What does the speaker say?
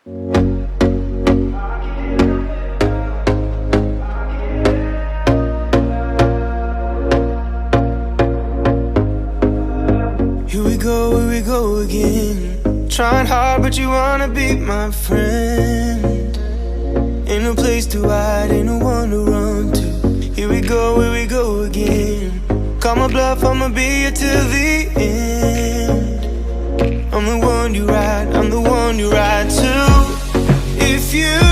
Here we go again. Trying hard, but you wanna be my friend. Ain't no place to hide, ain't no one to run to. Here we go again. Call my bluff, I'ma be here till the end. I'm the one you ride to. If you